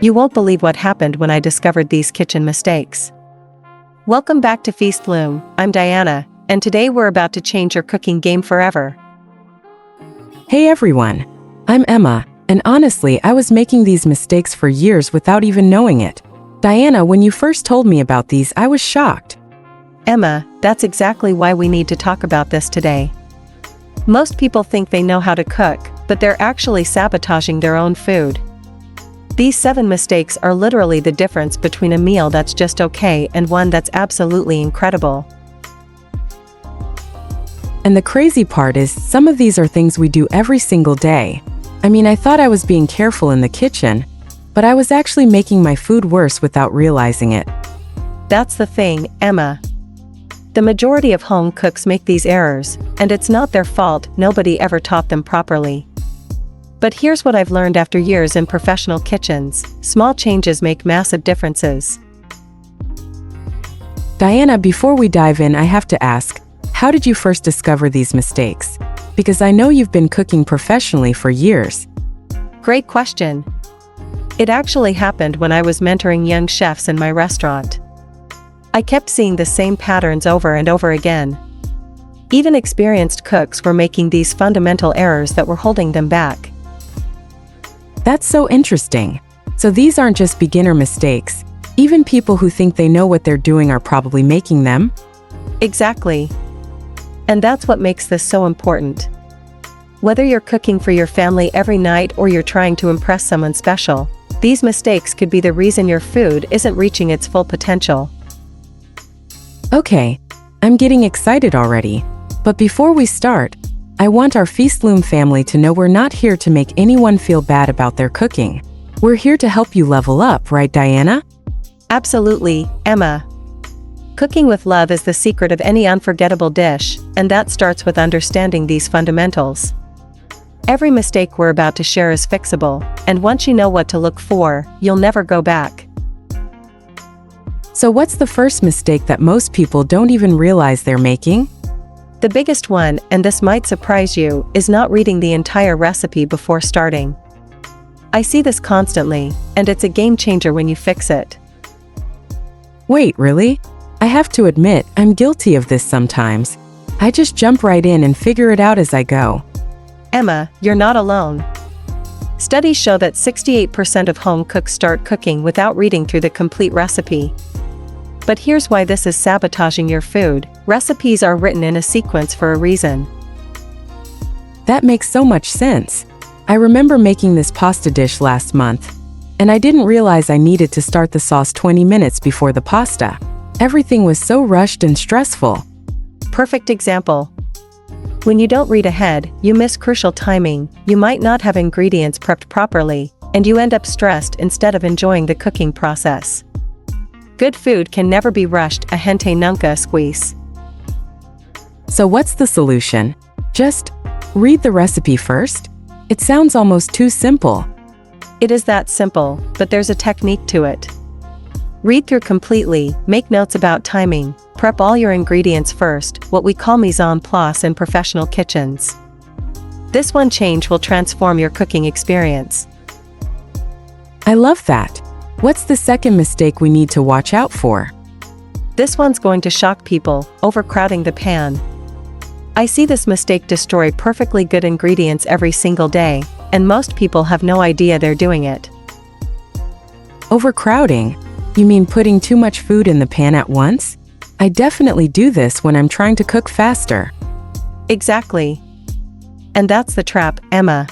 You won't believe what happened when I discovered these kitchen mistakes. Welcome back to Feastloom. I'm Diana, and today we're about to change your cooking game forever. Hey everyone, I'm Emma, and honestly, I was making these mistakes for years without even knowing it. Diana, when you first told me about these, I was shocked. Emma, that's exactly why we need to talk about this today. Most people think they know how to cook, but they're actually sabotaging their own food. These 7 mistakes are literally the difference between a meal that's just okay and one that's absolutely incredible. And the crazy part is, some of these are things we do every single day. I mean, I thought I was being careful in the kitchen, but I was actually making my food worse without realizing it. That's the thing, Emma. The majority of home cooks make these errors, and it's not their fault. Nobody ever taught them properly. But here's what I've learned after years in professional kitchens: small changes make massive differences. Diana, before we dive in, I have to ask, how did you first discover these mistakes? Because I know you've been cooking professionally for years. Great question. It actually happened when I was mentoring young chefs in my restaurant. I kept seeing the same patterns over and over again. Even experienced cooks were making these fundamental errors that were holding them back. That's so interesting. So these aren't just beginner mistakes. Even people who think they know what they're doing are probably making them? Exactly. And that's what makes this so important. Whether you're cooking for your family every night or you're trying to impress someone special, these mistakes could be the reason your food isn't reaching its full potential. Okay, I'm getting excited already. But before we start, I want our Feastloom family to know we're not here to make anyone feel bad about their cooking. We're here to help you level up, right, Diana? Absolutely, Emma. Cooking with love is the secret of any unforgettable dish, and that starts with understanding these fundamentals. Every mistake we're about to share is fixable, and once you know what to look for, you'll never go back. So what's the first mistake that most people don't even realize they're making? The biggest one, and this might surprise you, is not reading the entire recipe before starting. I see this constantly, and it's a game changer when you fix it. Wait, really? I have to admit, I'm guilty of this sometimes. I just jump right in and figure it out as I go. Emma, you're not alone. Studies show that 68% of home cooks start cooking without reading through the complete recipe. But here's why this is sabotaging your food: recipes are written in a sequence for a reason. That makes so much sense. I remember making this pasta dish last month, and I didn't realize I needed to start the sauce 20 minutes before the pasta. Everything was so rushed and stressful. Perfect example. When you don't read ahead, you miss crucial timing, you might not have ingredients prepped properly, and you end up stressed instead of enjoying the cooking process. Good food can never be rushed, a gente nunca squeeze. So what's the solution? Just read the recipe first? It sounds almost too simple. It is that simple, but there's a technique to it. Read through completely, make notes about timing, prep all your ingredients first, what we call mise en place in professional kitchens. This one change will transform your cooking experience. I love that. What's the second mistake we need to watch out for? This one's going to shock people: overcrowding the pan. I see this mistake destroy perfectly good ingredients every single day, and most people have no idea they're doing it. Overcrowding? You mean putting too much food in the pan at once? I definitely do this when I'm trying to cook faster. Exactly. And that's the trap, Emma.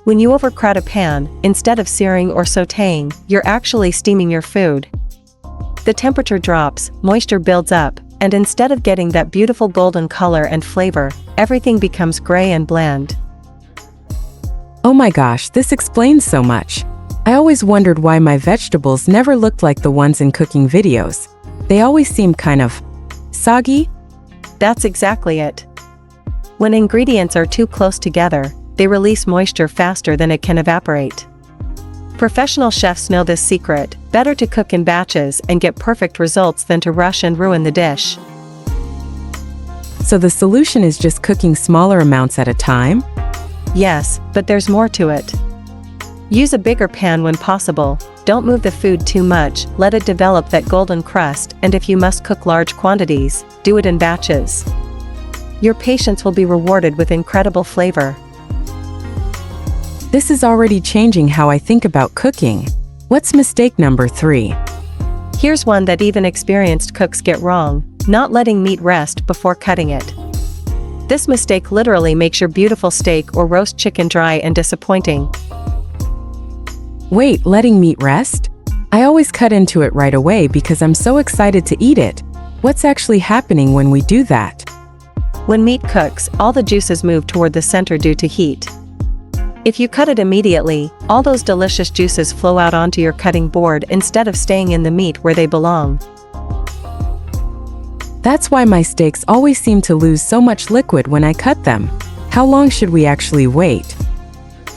When you overcrowd a pan, instead of searing or sautéing, you're actually steaming your food. The temperature drops, moisture builds up, and instead of getting that beautiful golden color and flavor, everything becomes gray and bland. Oh my gosh, this explains so much. I always wondered why my vegetables never looked like the ones in cooking videos. They always seemed kind of soggy. That's exactly it. When ingredients are too close together, they release moisture faster than it can evaporate. Professional chefs know this secret: better to cook in batches and get perfect results than to rush and ruin the dish. So the solution is just cooking smaller amounts at a time? Yes, but there's more to it. Use a bigger pan when possible, don't move the food too much, let it develop that golden crust, and if you must cook large quantities, do it in batches. Your patience will be rewarded with incredible flavor. This is already changing how I think about cooking. What's mistake number 3? Here's one that even experienced cooks get wrong: not letting meat rest before cutting it. This mistake literally makes your beautiful steak or roast chicken dry and disappointing. Wait, letting meat rest? I always cut into it right away because I'm so excited to eat it. What's actually happening when we do that? When meat cooks, all the juices move toward the center due to heat. If you cut it immediately, all those delicious juices flow out onto your cutting board instead of staying in the meat where they belong. That's why my steaks always seem to lose so much liquid when I cut them. How long should we actually wait?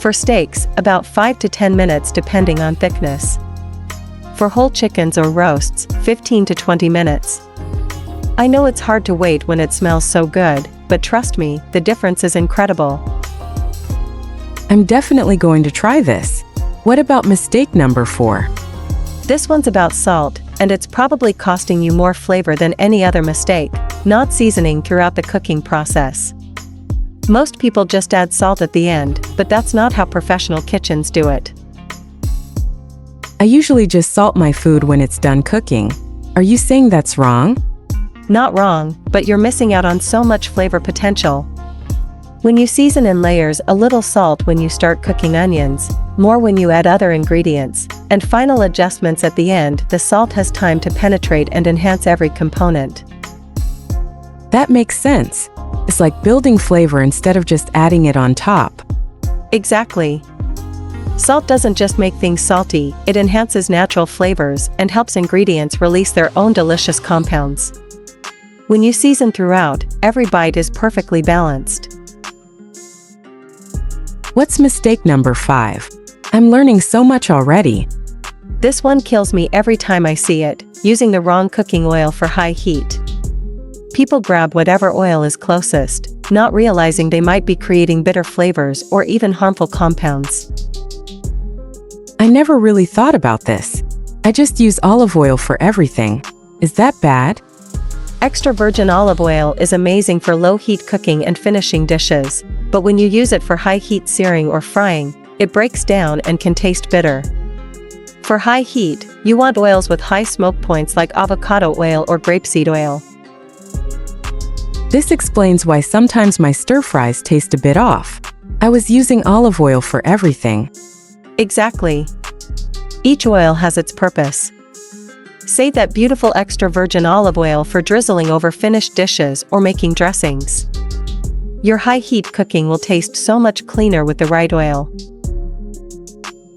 For steaks, about 5 to 10 minutes depending on thickness. For whole chickens or roasts, 15 to 20 minutes. I know it's hard to wait when it smells so good, but trust me, the difference is incredible. I'm definitely going to try this. What about mistake number 4? This one's about salt, and it's probably costing you more flavor than any other mistake: not seasoning throughout the cooking process. Most people just add salt at the end, but that's not how professional kitchens do it. I usually just salt my food when it's done cooking. Are you saying that's wrong? Not wrong, but you're missing out on so much flavor potential. When you season in layers, a little salt when you start cooking onions, more when you add other ingredients, and final adjustments at the end, the salt has time to penetrate and enhance every component. That makes sense. It's like building flavor instead of just adding it on top. Exactly. Salt doesn't just make things salty, it enhances natural flavors and helps ingredients release their own delicious compounds. When you season throughout, every bite is perfectly balanced. What's mistake number 5? I'm learning so much already. This one kills me every time I see it: using the wrong cooking oil for high heat. People grab whatever oil is closest, not realizing they might be creating bitter flavors or even harmful compounds. I never really thought about this. I just use olive oil for everything. Is that bad? Extra virgin olive oil is amazing for low-heat cooking and finishing dishes, but when you use it for high-heat searing or frying, it breaks down and can taste bitter. For high heat, you want oils with high smoke points like avocado oil or grapeseed oil. This explains why sometimes my stir-fries taste a bit off. I was using olive oil for everything. Exactly. Each oil has its purpose. Save that beautiful extra virgin olive oil for drizzling over finished dishes or making dressings. Your high-heat cooking will taste so much cleaner with the right oil.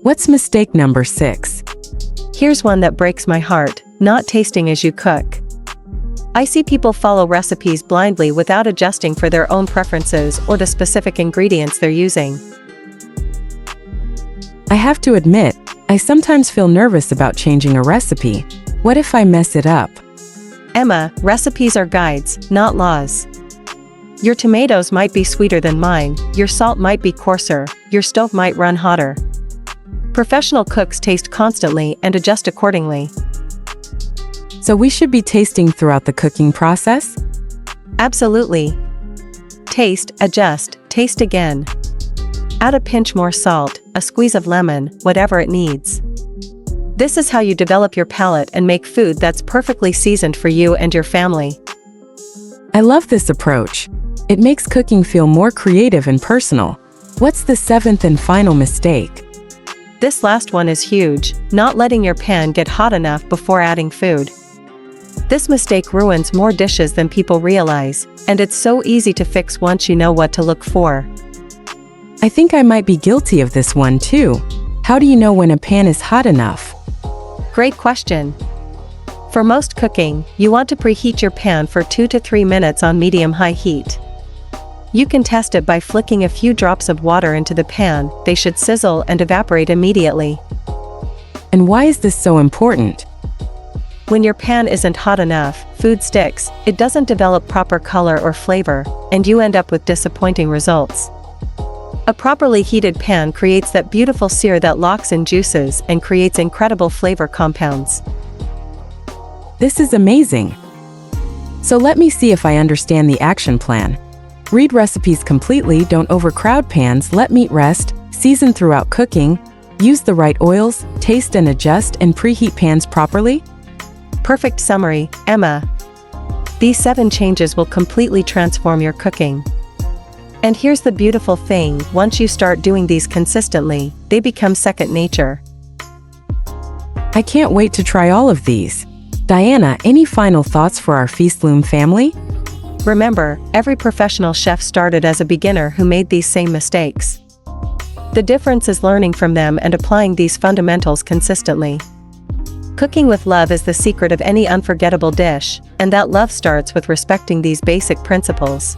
What's mistake number 6? Here's one that breaks my heart: not tasting as you cook. I see people follow recipes blindly without adjusting for their own preferences or the specific ingredients they're using. I have to admit, I sometimes feel nervous about changing a recipe. What if I mess it up? Emma, recipes are guides, not laws. Your tomatoes might be sweeter than mine, your salt might be coarser, your stove might run hotter. Professional cooks taste constantly and adjust accordingly. So we should be tasting throughout the cooking process? Absolutely. Taste, adjust, taste again. Add a pinch more salt, a squeeze of lemon, whatever it needs. This is how you develop your palate and make food that's perfectly seasoned for you and your family. I love this approach. It makes cooking feel more creative and personal. What's the 7th and final mistake? This last one is huge: not letting your pan get hot enough before adding food. This mistake ruins more dishes than people realize, and it's so easy to fix once you know what to look for. I think I might be guilty of this one too. How do you know when a pan is hot enough? Great question. For most cooking, you want to preheat your pan for 2 to 3 minutes on medium-high heat. You can test it by flicking a few drops of water into the pan. They should sizzle and evaporate immediately. And why is this so important? When your pan isn't hot enough, food sticks, it doesn't develop proper color or flavor, and you end up with disappointing results. A properly heated pan creates that beautiful sear that locks in juices and creates incredible flavor compounds. This is amazing. So let me see if I understand the action plan. Read recipes completely, don't overcrowd pans, let meat rest, season throughout cooking, use the right oils, taste and adjust, and preheat pans properly? Perfect summary, Emma. These 7 changes will completely transform your cooking. And here's the beautiful thing, once you start doing these consistently, they become second nature. I can't wait to try all of these. Diana, any final thoughts for our Feastloom family? Remember, every professional chef started as a beginner who made these same mistakes. The difference is learning from them and applying these fundamentals consistently. Cooking with love is the secret of any unforgettable dish, and that love starts with respecting these basic principles.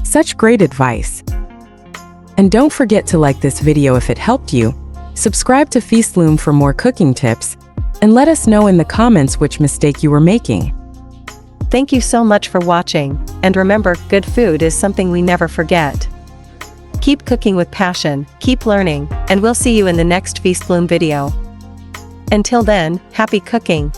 Such great advice. And don't forget to like this video if it helped you, subscribe to Feastloom for more cooking tips, and let us know in the comments which mistake you were making. Thank you so much for watching, and remember, good food is something we never forget. Keep cooking with passion, keep learning, and we'll see you in the next Feastloom video. Until then, happy cooking!